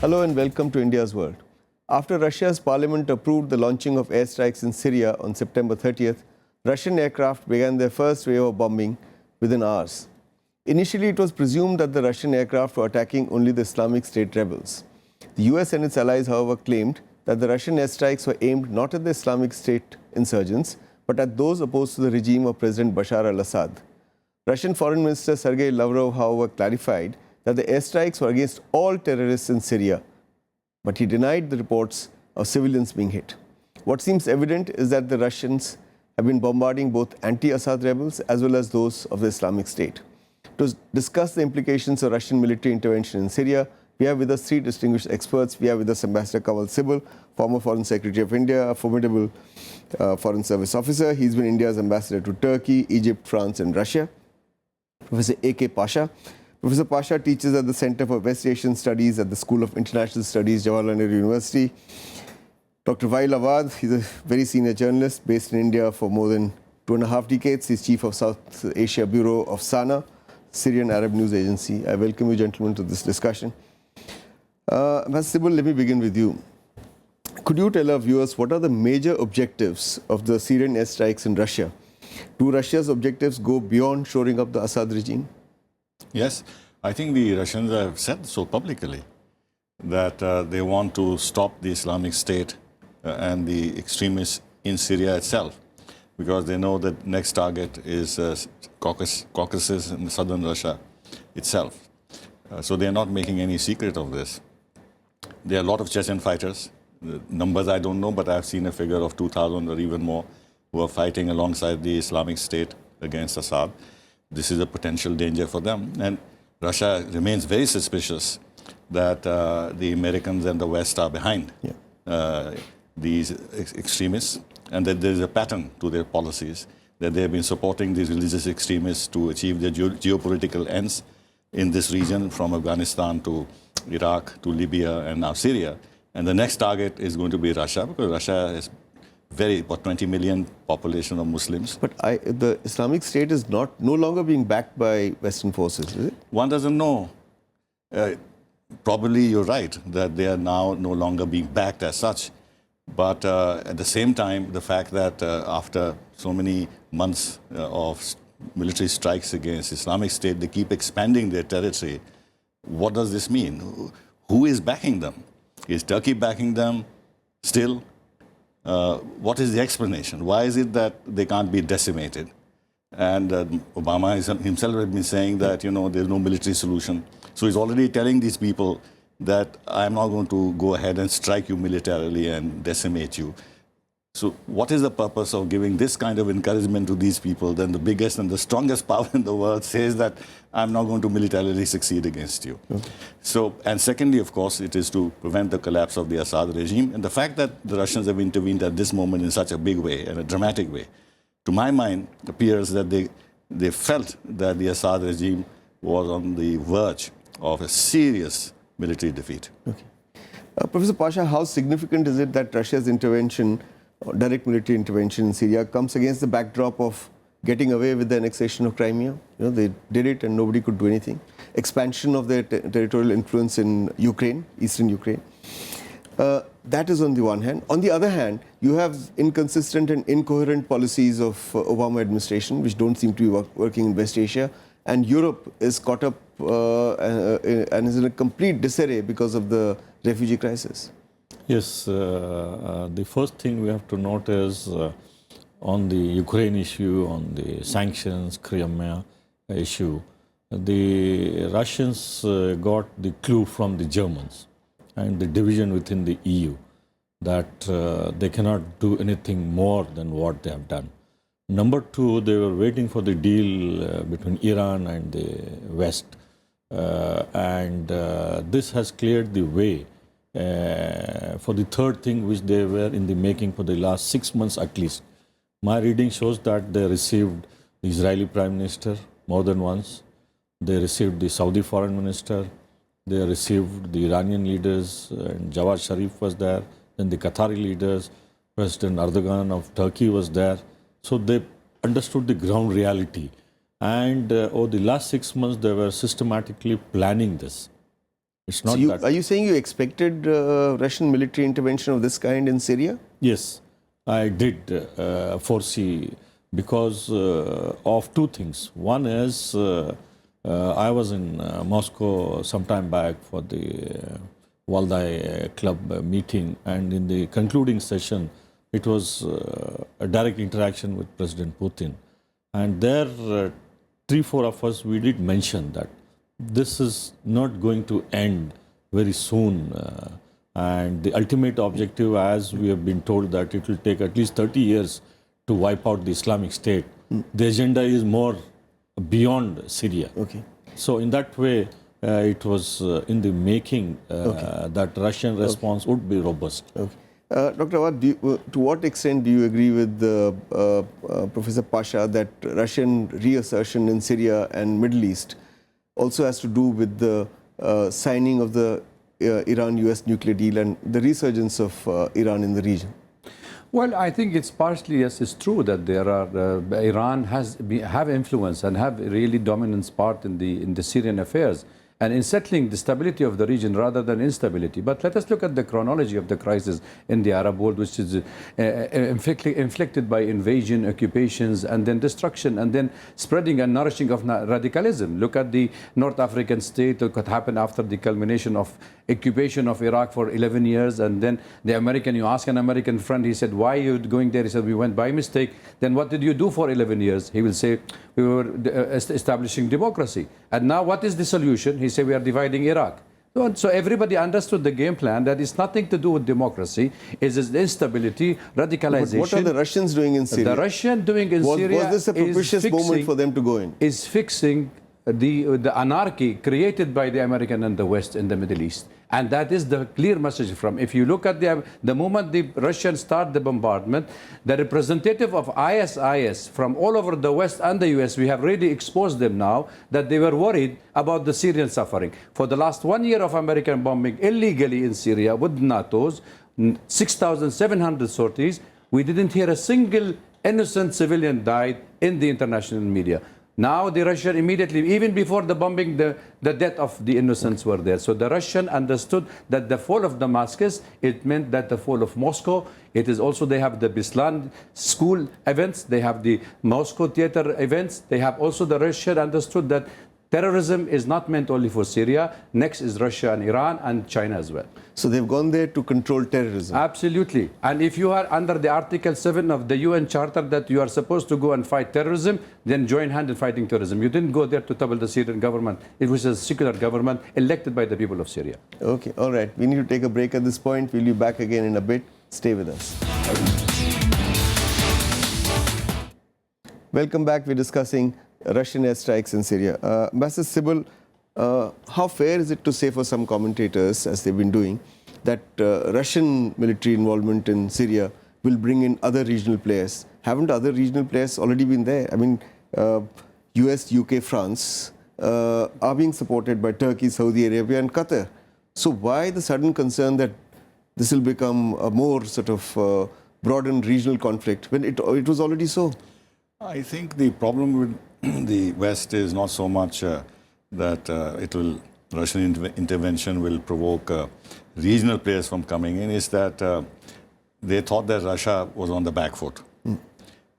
Hello and welcome to India's World. After Russia's parliament approved the launching of airstrikes in Syria on September 30th, Russian aircraft began their first wave of bombing within hours. Initially, it was presumed that the Russian aircraft were attacking only the Islamic State rebels. The US and its allies, however, claimed that the Russian airstrikes were aimed not at the Islamic State insurgents, but at those opposed to the regime of President Bashar al-Assad. Russian Foreign Minister Sergei Lavrov, however, clarified that the airstrikes were against all terrorists in Syria, but he denied the reports of civilians being hit. What seems evident is that the Russians have been bombarding both anti-Assad rebels as well as those of the Islamic State. To discuss the implications of Russian military intervention in Syria, we have with us three distinguished experts. We have with us Ambassador Kanwal Sibal, former Foreign Secretary of India, a formidable Foreign Service officer. He's been India's ambassador to Turkey, Egypt, France and Russia. Professor A.K. Pasha. Professor Pasha teaches at the Center for West Asian Studies at the School of International Studies, Jawaharlal Nehru University. Dr. Waeil Awwad, he's a very senior journalist based in India for more than 2.5 decades. He's Chief of South Asia Bureau of SANA, Syrian Arab News Agency. I welcome you gentlemen to this discussion. Ambassador Sibal, let me begin with you. Could you tell our viewers what are the major objectives of the Syrian airstrikes in Russia? Do Russia's objectives go beyond shoring up the Assad regime? Yes, I think the Russians have said so publicly that they want to stop the Islamic State and the extremists in Syria itself, because they know that next target is Caucasus in southern Russia itself. So they are not making any secret of this. There are a lot of Chechen fighters. The numbers I don't know, but I've seen a figure of 2,000 or even more who are fighting alongside the Islamic State against Assad. This is a potential danger for them. And Russia remains very suspicious that the Americans and the West are behind these extremists, and that there is a pattern to their policies, that they have been supporting these religious extremists to achieve their geopolitical ends in this region, from Afghanistan to Iraq to Libya and now Syria. And the next target is going to be Russia, because Russia is about 20 million population of Muslims. But the Islamic State is no longer being backed by Western forces, is it? One doesn't know. Probably you're right that they are now no longer being backed as such. But at the same time, the fact that after so many months of military strikes against Islamic State, they keep expanding their territory. What does this mean? Who is backing them? Is Turkey backing them still? What is the explanation? Why is it that they can't be decimated? And Obama himself has been saying that, there's no military solution. So he's already telling these people that I'm not going to go ahead and strike you militarily and decimate you. So what is the purpose of giving this kind of encouragement to these people? Then the biggest and the strongest power in the world says that I'm not going to militarily succeed against you. Okay. So, and secondly, of course, it is to prevent the collapse of the Assad regime. And the fact that the Russians have intervened at this moment in such a big way and a dramatic way, to my mind, appears that they felt that the Assad regime was on the verge of a serious military defeat. Okay. Professor Pasha, how significant is it that Russia's intervention, direct military intervention in Syria, comes against the backdrop of getting away with the annexation of Crimea? They did it and nobody could do anything. Expansion of their territorial influence in Ukraine, eastern Ukraine. That is on the one hand. On the other hand, you have inconsistent and incoherent policies of Obama administration, which don't seem to be working in West Asia. And Europe is caught up and is in a complete disarray because of the refugee crisis. Yes, the first thing we have to note is on the Ukraine issue, on the sanctions, Crimea issue, the Russians got the clue from the Germans and the division within the EU that they cannot do anything more than what they have done. Number two, they were waiting for the deal between Iran and the West. This has cleared the way for the third thing, which they were in the making for the last 6 months at least. My reading shows that they received the Israeli Prime Minister more than once. They received the Saudi Foreign Minister. They received the Iranian leaders, and Jawad Sharif was there. Then the Qatari leaders, President Erdogan of Turkey was there. So they understood the ground reality. And over the last 6 months, they were systematically planning this. It's not So that. are you saying you expected Russian military intervention of this kind in Syria? Yes, I did foresee because of two things. One is I was in Moscow some time back for the Waeil club meeting, and in the concluding session, it was a direct interaction with President Putin. And there, 3-4 of us, we did mention that this is not going to end very soon. And the ultimate objective, as we have been told, that it will take at least 30 years to wipe out the Islamic State. The agenda is more beyond Syria. Okay. So in that way, it was in the making that Russian response would be robust. Okay. Dr. Awwad, to what extent do you agree with Professor Pasha that Russian reassertion in Syria and Middle East also has to do with the signing of the Iran-US nuclear deal and the resurgence of Iran in the region? Well, I think it's partially, yes, it's true that there are Iran have influence and have a really dominant part in the Syrian affairs and in settling the stability of the region rather than instability. But let us look at the chronology of the crisis in the Arab world, which is inflicted by invasion, occupations, and then destruction, and then spreading and nourishing of radicalism. Look at the North African state, look what happened after the culmination of occupation of Iraq for 11 years, and then the American, you ask an American friend, he said, why are you going there? He said, we went by mistake. Then what did you do for 11 years? He will say, we were establishing democracy. And now what is the solution? He said, we are dividing Iraq. So everybody understood the game plan, that it's nothing to do with democracy, it's instability, radicalization. But what are the Russians doing in Syria? The Russian doing in Syria was this a propitious moment for them to go in? Is fixing the anarchy created by the American and the West in the Middle East. And that is the clear message from, if you look at the moment the Russians start the bombardment, the representative of ISIS from all over the West and the US, we have really exposed them now that they were worried about the Syrian suffering. For the last 1 year of American bombing illegally in Syria with NATO's 6,700 sorties, we didn't hear a single innocent civilian died in the international media. Now the Russian immediately, even before the bombing, the death of the innocents were there. So the Russian understood that the fall of Damascus, it meant that the fall of Moscow. It is also, they have the Bhushan school events, they have the Moscow theater events. They have also, the Russian understood that terrorism is not meant only for Syria. Next is Russia and Iran and China as well. So they've gone there to control terrorism. Absolutely. And if you are under the Article 7 of the UN Charter that you are supposed to go and fight terrorism, then join hand in fighting terrorism. You didn't go there to topple the Syrian government. It was a secular government elected by the people of Syria. Okay, all right. We need to take a break at this point. We'll be back again in a bit. Stay with us. Welcome back. We're discussing Russian airstrikes in Syria. Ambassador Sibal, how fair is it to say for some commentators, as they've been doing, that Russian military involvement in Syria will bring in other regional players? Haven't other regional players already been there? I mean, US, UK, France are being supported by Turkey, Saudi Arabia and Qatar. So why the sudden concern that this will become a more sort of broadened regional conflict when it was already so? I think the problem with the West is not so much that Russian intervention will provoke regional players from coming in, is that they thought that Russia was on the back foot.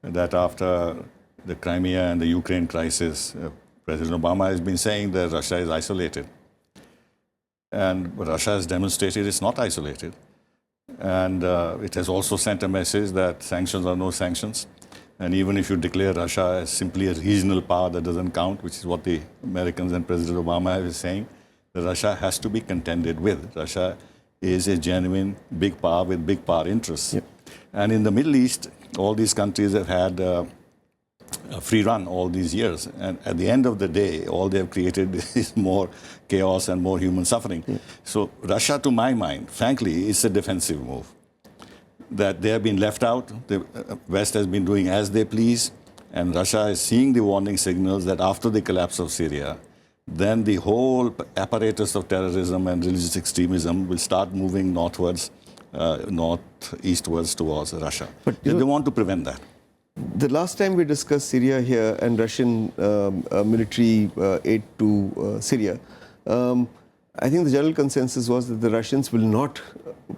That after the Crimea and the Ukraine crisis, President Obama has been saying that Russia is isolated. And Russia has demonstrated it's not isolated. And it has also sent a message that sanctions are no sanctions. And even if you declare Russia as simply a regional power that doesn't count, which is what the Americans and President Obama is saying, that Russia has to be contended with. Russia is a genuine big power with big power interests. Yep. And in the Middle East, all these countries have had a free run all these years. And at the end of the day, all they have created is more chaos and more human suffering. Yep. So Russia, to my mind, frankly, is a defensive move. That they have been left out. The West has been doing as they please, and Russia is seeing the warning signals that after the collapse of Syria, then the whole apparatus of terrorism and religious extremism will start moving northwards, northeastwards towards Russia. But they want to prevent that. The last time we discussed Syria here and Russian military aid to Syria, I think the general consensus was that the Russians will not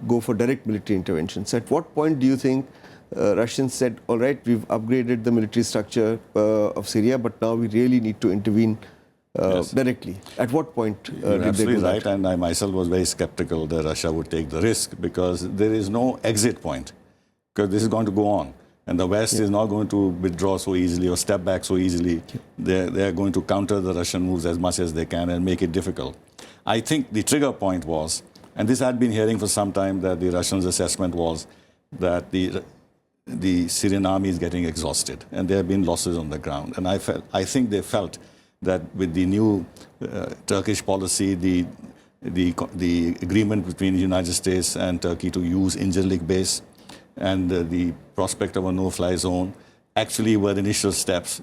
go for direct military interventions. At what point do you think Russians said, all right, we've upgraded the military structure of Syria, but now we really need to intervene directly? At what point You're did they do absolutely that? right, and I myself was very skeptical that Russia would take the risk because there is no exit point, because this is going to go on. And the West is not going to withdraw so easily or step back so easily. They're going to counter the Russian moves as much as they can and make it difficult. I think the trigger point was, and this I'd been hearing for some time, that the Russians' assessment was that the Syrian army is getting exhausted and there have been losses on the ground. And I think they felt that with the new Turkish policy, the agreement between the United States and Turkey to use Incirlik base and the prospect of a no-fly zone actually were initial steps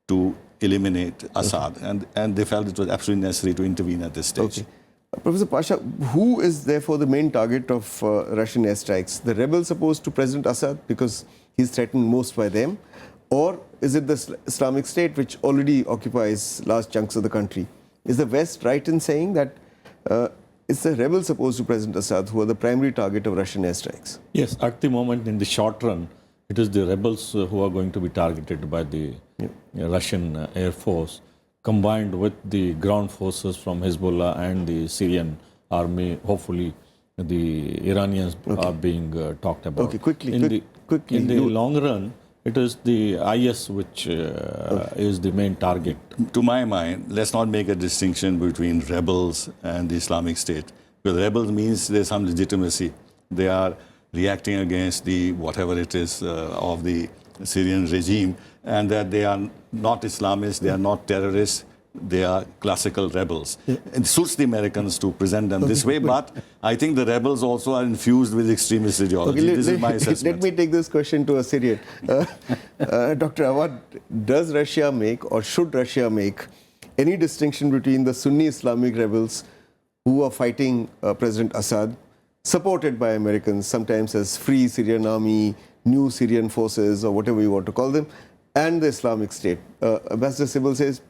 to eliminate Assad. And they felt it was absolutely necessary to intervene at this stage. Okay. Professor Pasha, who is therefore the main target of Russian airstrikes? The rebels opposed to President Assad because he's threatened most by them? Or is it the Islamic State which already occupies large chunks of the country? Is the West right in saying that it's the rebels opposed to President Assad who are the primary target of Russian airstrikes? Yes, at the moment, in the short run, it is the rebels who are going to be targeted by the Russian Air Force, combined with the ground forces from Hezbollah and the Syrian army. Hopefully, the Iranians are being talked about. Okay, quickly. In the long run, it is the IS which is the main target. To my mind, let's not make a distinction between rebels and the Islamic State. Because rebels means there's some legitimacy. They are reacting against the whatever it is of the Syrian regime, and that they are not Islamists, they are not terrorists, they are classical rebels. It suits the Americans to present them this way, but I think the rebels also are infused with extremist ideology. This is my assessment. Let me take this question to a Syrian. Dr. Awwad, does Russia make or should Russia make any distinction between the Sunni Islamic rebels who are fighting President Assad, supported by Americans, sometimes as Free Syrian Army, New Syrian Forces, or whatever you want to call them, and the Islamic State? Ambassador Sibal says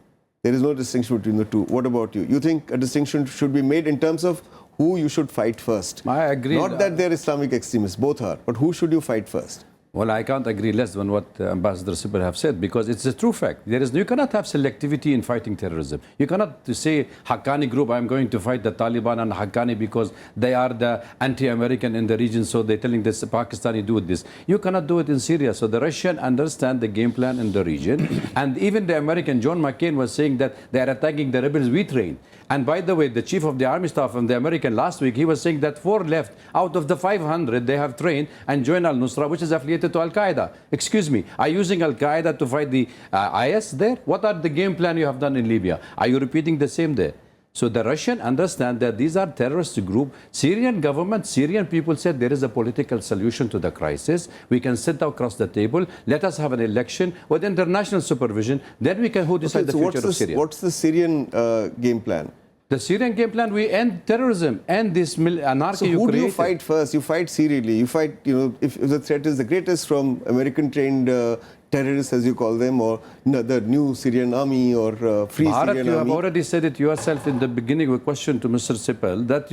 there is no distinction between the two. What about you? You think a distinction should be made in terms of who you should fight first? I agree. Not that they're Islamic extremists, both are, but who should you fight first? Well, I can't agree less than what Ambassador Sibal have said, because it's a true fact. You cannot have selectivity in fighting terrorism. You cannot say Haqqani group, I'm going to fight the Taliban and Haqqani because they are the anti-American in the region, so they're telling this Pakistani do this. You cannot do it in Syria. So the Russian understand the game plan in the region. And even the American, John McCain, was saying that they are attacking the rebels we train. And by the way, the chief of the army staff from the American last week, he was saying that 4 left out of the 500 they have trained and joined al-Nusra, which is affiliated to Al-Qaeda. Excuse me, are you using Al-Qaeda to fight the IS there? What are the game plan you have done in Libya? Are you repeating the same there? So the Russian understand that these are terrorist group. Syrian government, Syrian people said there is a political solution to the crisis. We can sit across the table. Let us have an election with international supervision. Then we can decide the future of Syria. What's the Syrian game plan? The Syrian game plan, we end terrorism, end this anarchy So who do you fight first? You fight serially. You fight, if the threat is the greatest from American-trained terrorists, as you call them, or the new Syrian army or Free Bharat, Syrian you army. have already said it yourself in the beginning of a question to Mr. Sibal, that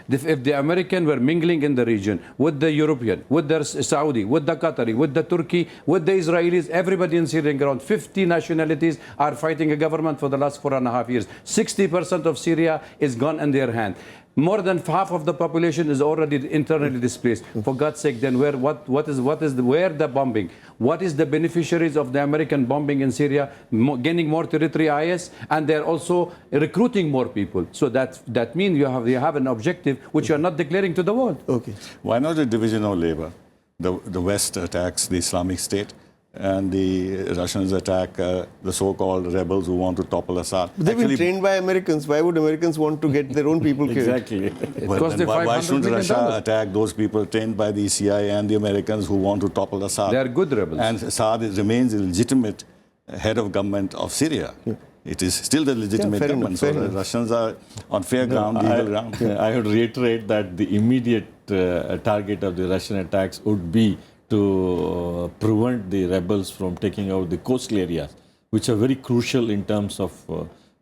if the American were mingling in the region with the European, with the Saudi, with the Qatari, with the Turkey, with the Israelis, everybody in Syrian ground, 50 nationalities are fighting a government for the last 4.5 years. 60% of Syria is gone in their hand. More than half of the population is already internally displaced. For God's sake, then where the bombing? What is the beneficiaries of the American bombing in Syria? Gaining more territory, IS, and they're also recruiting more people. So that means you have an objective which you are not declaring to the world. Okay. Why not a division of labor? The West attacks the Islamic State, and the Russians attack the so-called rebels who want to topple Assad. They've been trained by Americans. Why would Americans want to get their own people killed? Exactly. Why shouldn't Russia attack those people trained by the CIA and the Americans who want to topple Assad? They are good rebels. And Assad remains a legitimate head of government of Syria. Yeah. It is still the legitimate government. So the Russians are on fair ground, legal ground. I would reiterate that the immediate target of the Russian attacks would be to prevent the rebels from taking out the coastal areas, which are very crucial in terms of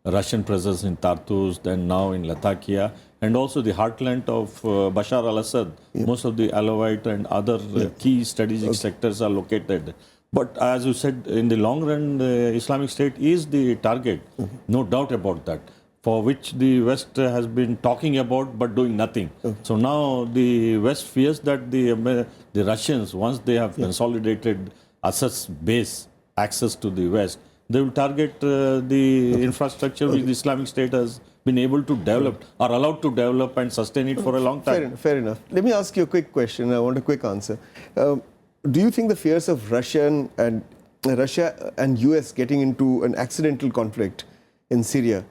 Russian presence in Tartus, then now in Latakia, and also the heartland of Bashar al-Assad. Most of the Alawite and other key strategic sectors are located. But as you said, in the long run, the Islamic State is the target, no doubt about that, for which the West has been talking about but doing nothing. So now the West fears that the Russians, once they have consolidated Assad's base access to the West, they will target the infrastructure which the Islamic State has been able to develop, or allowed to develop and sustain it for a long time. Fair enough. Let me ask you a quick question. I want a quick answer. Do you think the fears of Russia and US getting into an accidental conflict in Syria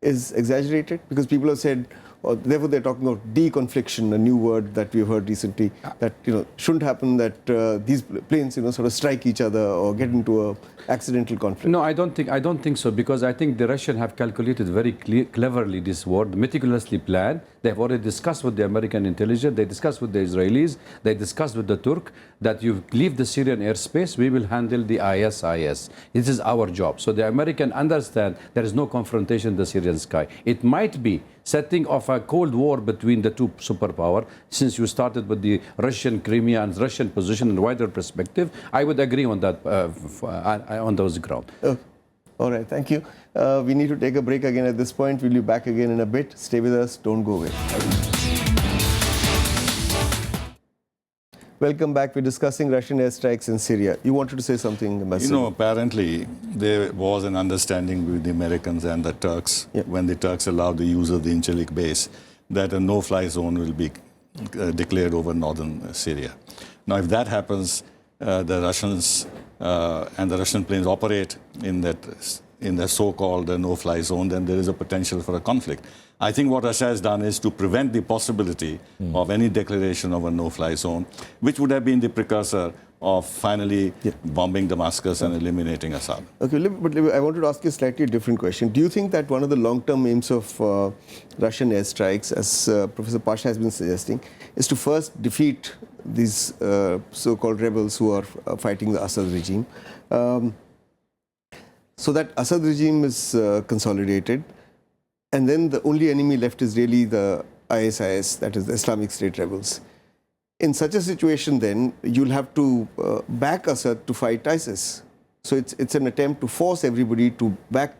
is exaggerated? Because people have said, or therefore they're talking about deconfliction, a new word that we've heard recently, that shouldn't happen, that these planes sort of strike each other or get into a accidental conflict. No, I don't think so, because I think the Russians have calculated very cleverly this war, meticulously planned. They have already discussed with the American intelligence, they discussed with the Israelis, they discussed with the Turk that you leave the Syrian airspace, we will handle the ISIS. This is our job. So the American understand there is no confrontation in the Syrian sky. It might be setting off a cold war between the two superpowers. Since you started with the Russian Crimea and Russian position in a wider perspective, I would agree on that, on those grounds. All right, thank you. We need to take a break again at this point. We'll be back again in a bit. Stay with us. Don't go away. Welcome back. We're discussing Russian airstrikes in Syria. You wanted to say something, Ambassador? Apparently there was an understanding with the Americans and the Turks when the Turks allowed the use of the Incirlik base that a no-fly zone will be declared over northern Syria. Now, if that happens, the Russians and the Russian planes operate in the so-called no-fly zone, then there is a potential for a conflict. I think what Russia has done is to prevent the possibility of any declaration of a no-fly zone, which would have been the precursor of finally bombing Damascus and eliminating Assad. Okay, but I wanted to ask you a slightly different question. Do you think that one of the long-term aims of Russian airstrikes, as Professor Pasha has been suggesting, is to first defeat these so-called rebels who are fighting the Assad regime, so that Assad regime is consolidated, and then the only enemy left is really the ISIS, that is the Islamic State rebels. In such a situation, then, you'll have to back Assad to fight ISIS. So it's an attempt to force everybody to back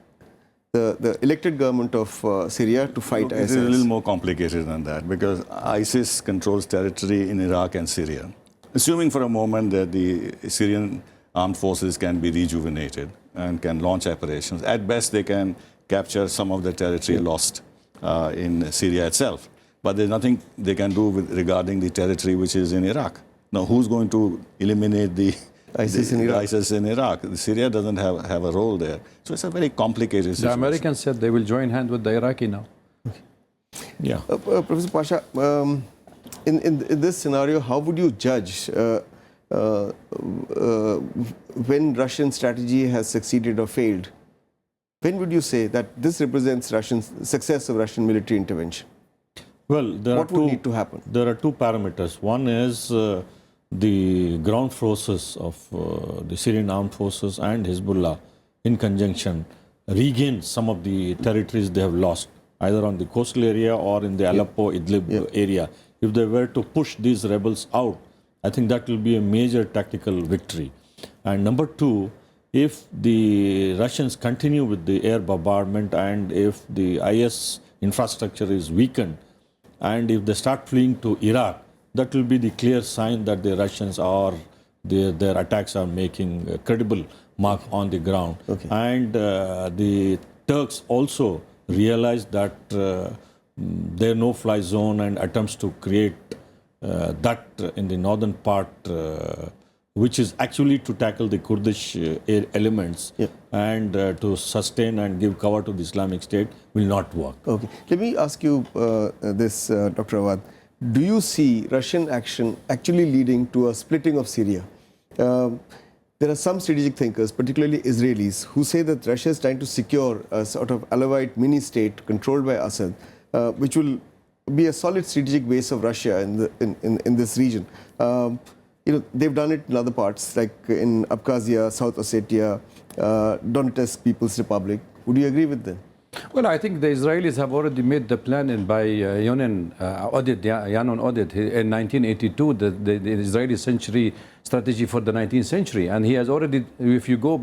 the elected government of Syria to fight ISIS. It is a little more complicated than that, because ISIS controls territory in Iraq and Syria. Assuming for a moment that the Syrian armed forces can be rejuvenated and can launch operations, at best they can capture some of the territory lost in Syria itself. But there's nothing they can do regarding the territory which is in Iraq. Now, who's going to eliminate the ISIS in Iraq? Syria doesn't have a role there. So it's a very complicated situation. The Americans said they will join hand with the Iraqi now. Yeah. Professor Pasha, in this scenario, how would you judge when Russian strategy has succeeded or failed? When would you say that this represents success of Russian military intervention? Well, what would need to happen? There are two parameters. One is the ground forces of the Syrian armed forces and Hezbollah in conjunction regain some of the territories they have lost, either on the coastal area or in the Aleppo, Idlib area. If they were to push these rebels out, I think that will be a major tactical victory. And number two, if the Russians continue with the air bombardment and if the IS infrastructure is weakened, and if they start fleeing to Iraq, that will be the clear sign that the Russians are, their attacks are making a credible mark on the ground. Okay. And the Turks also realize that their no-fly zone and attempts to create that in the northern part, which is actually to tackle the Kurdish elements and to sustain and give cover to the Islamic State, will not work. Okay. Let me ask you this, Dr. Awwad. Do you see Russian action actually leading to a splitting of Syria? There are some strategic thinkers, particularly Israelis, who say that Russia is trying to secure a sort of Alawite mini-state controlled by Assad, which will be a solid strategic base of Russia in this region. They've done it in other parts, like in Abkhazia, South Ossetia, Donetsk People's Republic. Would you agree with them? Well, I think the Israelis have already made the plan by Yanon Audit in 1982, the Israeli century strategy for the 19th century. And he has already, if you go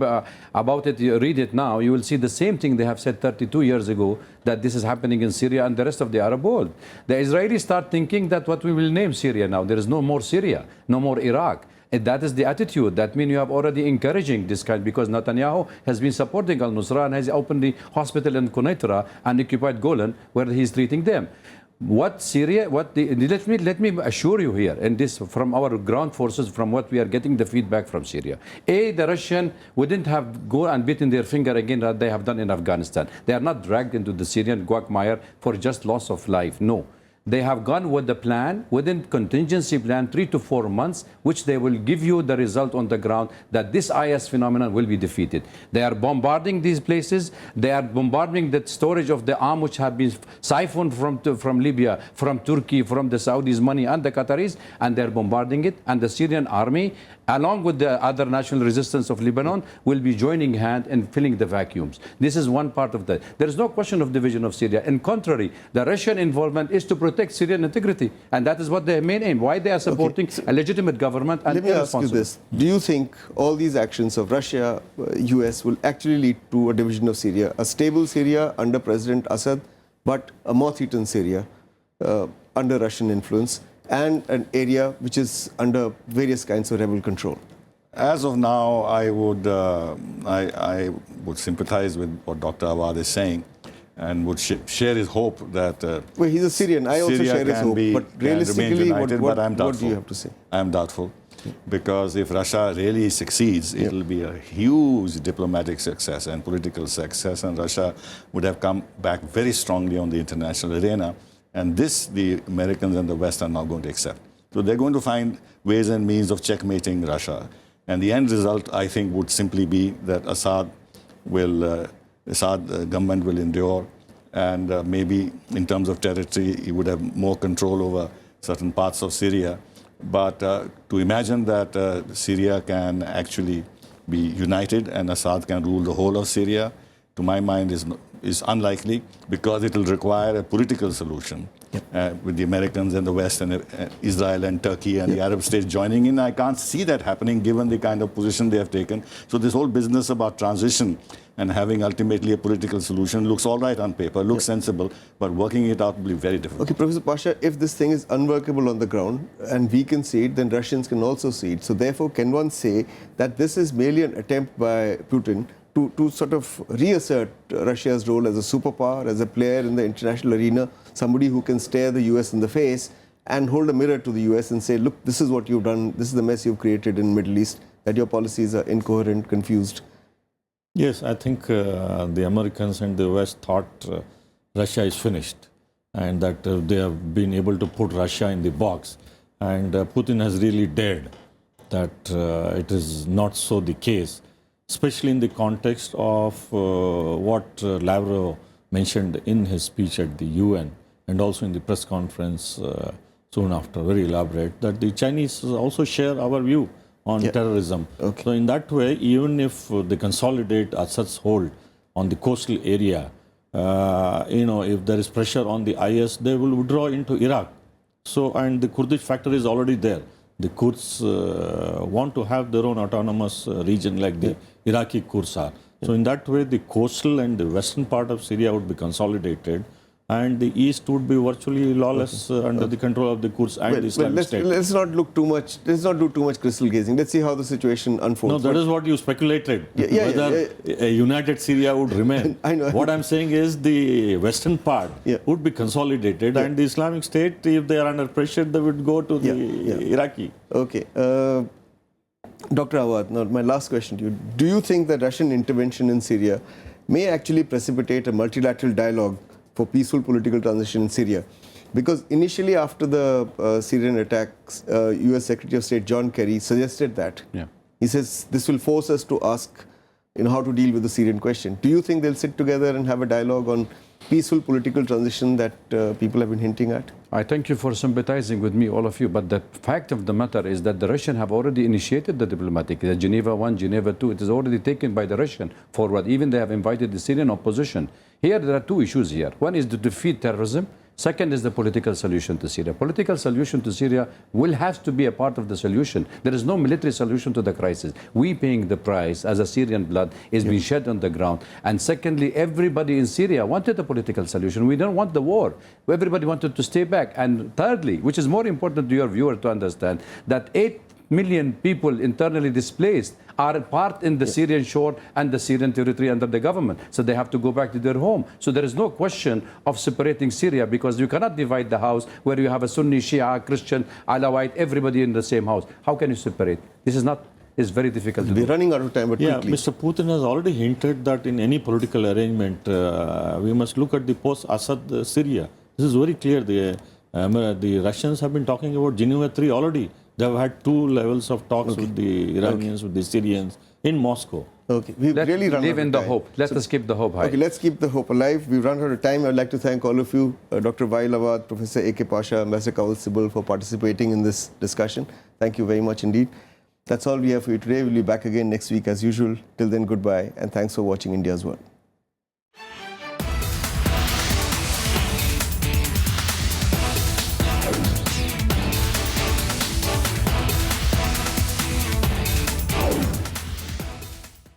about it, you read it now, you will see the same thing they have said 32 years ago, that this is happening in Syria and the rest of the Arab world. The Israelis start thinking that what we will name Syria now, there is no more Syria, no more Iraq. And that is the attitude. That means you have already encouraging this kind, because Netanyahu has been supporting al-Nusra and has opened the hospital in Quneitra and occupied Golan, where he is treating them. What Syria, let me assure you here, and this from our ground forces, from what we are getting the feedback from Syria. The Russian wouldn't have go and bitten their finger again that they have done in Afghanistan. They are not dragged into the Syrian quagmire for just loss of life. No. They have gone with the plan, within contingency plan, 3 to 4 months, which they will give you the result on the ground that this IS phenomenon will be defeated. They are bombarding these places. They are bombarding the storage of the arm which have been siphoned from Libya, from Turkey, from the Saudis' money and the Qataris, and they're bombarding it. And the Syrian army, along with the other national resistance of Lebanon, will be joining hand in filling the vacuums. This is one part of that. There is no question of division of Syria. In contrary, the Russian involvement is to protect Syrian integrity, and that is what their main aim. Why they are supporting a legitimate government and let me ask you this. Do you think all these actions of Russia, US will actually lead to a division of Syria, a stable Syria under President Assad, but a moth-eaten Syria under Russian influence, and an area which is under various kinds of rebel control? As of now, I would sympathize with what Dr. Awwad is saying, and would share his hope that well, he's a Syrian. I also Syria share his hope. But realistically, united, what doubtful. do you have to say? I'm doubtful. Because if Russia really succeeds, it will be a huge diplomatic success and political success, and Russia would have come back very strongly on the international arena. And this, the Americans and the West are not going to accept. So they're going to find ways and means of checkmating Russia. And the end result, I think, would simply be that Assad government will endure, and maybe in terms of territory, he would have more control over certain parts of Syria. But to imagine that Syria can actually be united and Assad can rule the whole of Syria, to my mind, is unlikely, because it will require a political solution with the Americans and the West and Israel and Turkey and the Arab states joining in. I can't see that happening given the kind of position they have taken. So this whole business about transition and having ultimately a political solution looks all right on paper, looks sensible, but working it out will be very difficult. Okay, Professor Pasha, if this thing is unworkable on the ground and we can see it, then Russians can also see it. So therefore, can one say that this is merely an attempt by Putin to sort of reassert Russia's role as a superpower, as a player in the international arena, somebody who can stare the US in the face and hold a mirror to the US and say, look, this is what you've done, this is the mess you've created in the Middle East, that your policies are incoherent, confused? Yes, I think the Americans and the West thought Russia is finished, and that they have been able to put Russia in the box. And Putin has really dared that it is not so the case, especially in the context of what Lavrov mentioned in his speech at the UN and also in the press conference soon after, very elaborate, that the Chinese also share our view on terrorism. Okay. So in that way, even if they consolidate Assad's hold on the coastal area, if there is pressure on the IS, they will withdraw into Iraq. So, and the Kurdish factor is already there. The Kurds want to have their own autonomous region like the Iraqi Kurds are. So in that way, the coastal and the western part of Syria would be consolidated, and the east would be virtually lawless under the control of the Kurds and the Islamic State. Let's not look too much. Let's not do too much crystal gazing. Let's see how the situation unfolds. No, that is what you speculated. Whether a united Syria would remain. I know. What I'm saying is the western part would be consolidated, and the Islamic State, if they are under pressure, they would go to the Iraqi. Okay. Dr. Awwad, now my last question to you. Do you think that Russian intervention in Syria may actually precipitate a multilateral dialogue for peaceful political transition in Syria? Because initially after the Syrian attacks, US Secretary of State John Kerry suggested that. He says this will force us to ask how to deal with the Syrian question. Do you think they'll sit together and have a dialogue on peaceful political transition that people have been hinting at? I thank you for sympathizing with me, all of you. But the fact of the matter is that the Russians have already initiated the diplomatic, the Geneva 1, Geneva 2. It is already taken by the Russian forward. Even they have invited the Syrian opposition. Here, there are two issues here. One is to defeat terrorism. Second is the political solution to Syria. Political solution to Syria will have to be a part of the solution. There is no military solution to the crisis. We paying the price as a Syrian blood is being shed on the ground. And secondly, everybody in Syria wanted a political solution. We don't want the war. Everybody wanted to stay back. And thirdly, which is more important to your viewer to understand, that 8 million people internally displaced are part in the Syrian shore and the Syrian territory under the government. So they have to go back to their home. So there is no question of separating Syria, because you cannot divide the house where you have a Sunni, Shia, Christian, Alawite, everybody in the same house. How can you separate? This is not, it's very difficult to do. We're running out of time, but quickly. Mr. Putin has already hinted that in any political arrangement, we must look at the post-Assad Syria. This is very clear. The Russians have been talking about Geneva 3 already. They have had 2 levels of talks with the Iranians, with the Syrians in Moscow. Okay, we've really run out of time. Live in the hope. Let us keep the hope high. Okay, let's keep the hope alive. We've run out of time. I'd like to thank all of you, Dr. Waeil, Awwad, Professor A.K. Pasha, Ambassador Kanwal, Sibal, for participating in this discussion. Thank you very much indeed. That's all we have for you today. We'll be back again next week as usual. Till then, goodbye, and thanks for watching India's World.